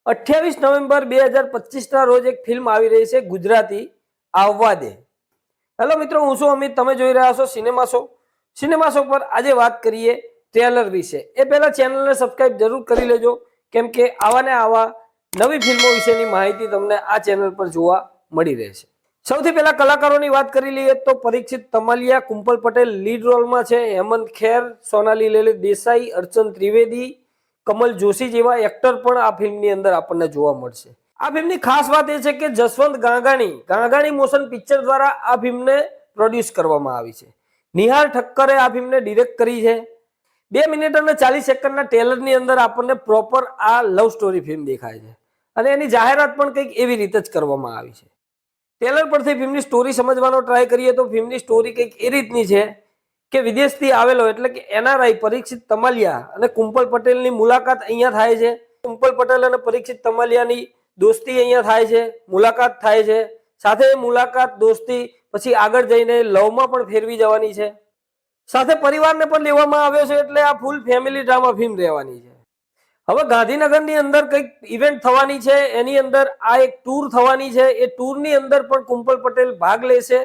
28 November 2025 રોજ એક film આવી રહી છે ગુજરાતી આવવા દે। હેલો મિત્રો, હું છું અમિત, તમે જોઈ રહ્યા છો સિનેમા શો। સિનેમા શો પર આજે વાત કરીએ ટ્રેલર વિશે। એ પહેલા ચેનલને સબસ્ક્રાઇબ જરૂર કરી લેજો, કેમ કે આવા ને આવા નવી ફિલ્મો વિશેની માહિતી તમને આ ચેનલ પર જોવા મળી રહેશે। સૌથી પહેલા કલાકારોની વાત કરી લઈએ તો પરીક્ષિત તમાલિયા, કુંપલ પટેલ લીડ રોલમાં છે, હેમંત ખેર, સોનાલી લલિત દેસાઈ, અર્ચન ત્રિવેદી, કમલ જોશી જેવા એક્ટર પણ આ ફિલ્મની અંદર આપણને જોવા મળશે। આ ફિલ્મની ખાસ વાત એ છે કે જસવંત ગાંગાણી મોશન પિક્ચર દ્વારા આ ફિલ્મને પ્રોડ્યુસ કરવામાં આવી છે। નિહાર ઠક્કરે આ ફિલ્મને ડિરેક્ટ કરી છે। 2 મિનિટ અને 40 સેકન્ડના ટ્રેલરની અંદર આપણને પ્રોપર આ લવ સ્ટોરી ફિલ્મ દેખાય છે અને એની જાહેરાત પણ કંઈક એવી રીતે જ કરવામાં આવી છે। ટ્રેલર પરથી ફિલ્મની સ્ટોરી સમજવાનો ટ્રાય કરીએ તો ફિલ્મની સ્ટોરી કંઈક એ રીતની છે કે વિદેશથી આવેલો એટલે કે એનઆરઆઈ પરીક્ષિત તમાલિયા અને કુંપલ પટેલની મુલાકાત અહીંયા થાય છે। કુંપલ પટેલ અને પરીક્ષિત તમાલિયાની દોસ્તી અહીંયા થાય છે, મુલાકાત થાય છે, સાથે મુલાકાત દોસ્તી પછી આગળ જઈને લવમાં પણ ફેરવી જવાની છે, સાથે પરિવારને પણ લેવામાં આવ્યો છે, એટલે આ ફૂલ ફેમિલી ડ્રામા ફિલ્મ રહેવાની છે। હવે ગાંધીનગરની અંદર કંઈક ઇવેન્ટ થવાની છે, એની અંદર આ એક ટૂર થવાની છે, એ ટૂરની અંદર પણ કુંપલ પટેલ ભાગ લેશે,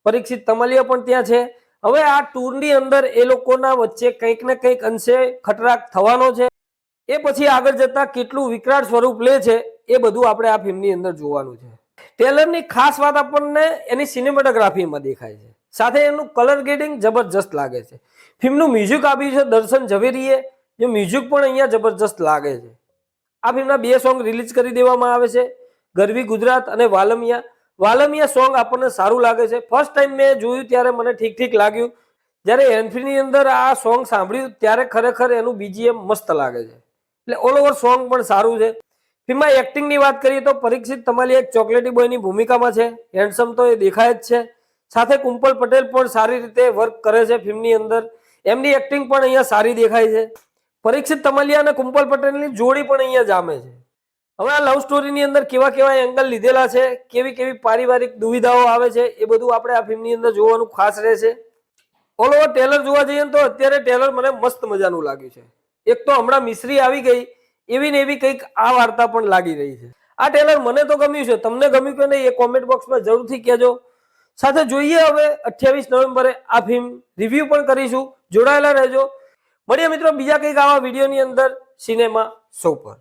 પરીક્ષિત તમાલિયા પણ ત્યાં છે। હવે આ ટૂરની અંદર એ લોકોના વચ્ચે કંઈક ને કંઈક અંશે ખટરાક થવાનો છે, એ પછી આગળ જતા કેટલું વિકરાળ સ્વરૂપ લે છે એ બધું આપણે આ ફિલ્મની અંદર જોવાનું છે। ટ્રેલરની ખાસ વાત આપણને એની સિનેમેટોગ્રાફીમાં દેખાય છે, સાથે એનું કલર ગ્રેડિંગ જબરજસ્ત લાગે છે। ફિલ્મનું મ્યુઝિક આપ્યું છે દર્શન ઝવેરીએ, જે મ્યુઝિક પણ અહીંયા જબરજસ્ત લાગે છે। આ ફિલ્મના 2 સોંગ રિલીઝ કરી દેવામાં આવે છે, ગરવી ગુજરાત અને વાલમિયા સોંગ આપણને સારું લાગે છે। ફર્સ્ટ ટાઈમ મેં જોયું ત્યારે મને ઠીક લાગ્યું, જ્યારે એન્ટ્રીની અંદર આ સોંગ સાંભળ્યું ત્યારે ખરેખર એનું બીજીએમ મસ્ત લાગે છે, એટલે ઓલ ઓવર સોંગ પણ સારું છે। ફિલ્મમાં એક્ટિંગની વાત કરીએ તો પરીક્ષિત તમાલિયા એક ચોકલેટી બોયની ભૂમિકામાં છે, હેન્ડસમ તો એ દેખાય જ છે, સાથે કુંપલ પટેલ પણ સારી રીતે વર્ક કરે છે ફિલ્મની અંદર, એમની એક્ટિંગ પણ અહીંયા સારી દેખાય છે। પરીક્ષિત તમાલિયા અને કુંપલ પટેલની જોડી પણ અહીંયા જામે છે। હવે આ લવ સ્ટોરીની અંદર કેવા એંગલ લીધેલા છે, કેવી પારિવારિક દુવિધાઓ આવે છે, એ બધું આપણે આ ફિલ્મની અંદર જોવાનું ખાસ રહેશે। ઓલ ઓવર ટ્રેલર જોવા જઈએ તો અત્યારે ટ્રેલર મને મસ્ત મજાનું લાગ્યું છે। એક તો હમણાં મિશ્રી આવી ગઈ, એવી ને એવી કંઈક આ વાર્તા પણ લાગી રહી છે। આ ટ્રેલર મને તો ગમ્યું છે, તમને ગમ્યું કે નહીં એ કોમેન્ટ બોક્સમાં જરૂરથી કહેજો। સાથે જોઈએ હવે 28 નવેમ્બરે આ ફિલ્મ રિવ્યુ પણ કરીશું, જોડાયેલા રહેજો। મળીએ મિત્રો બીજા કંઈક આવા વિડીયોની અંદર સિનેમા શો પર।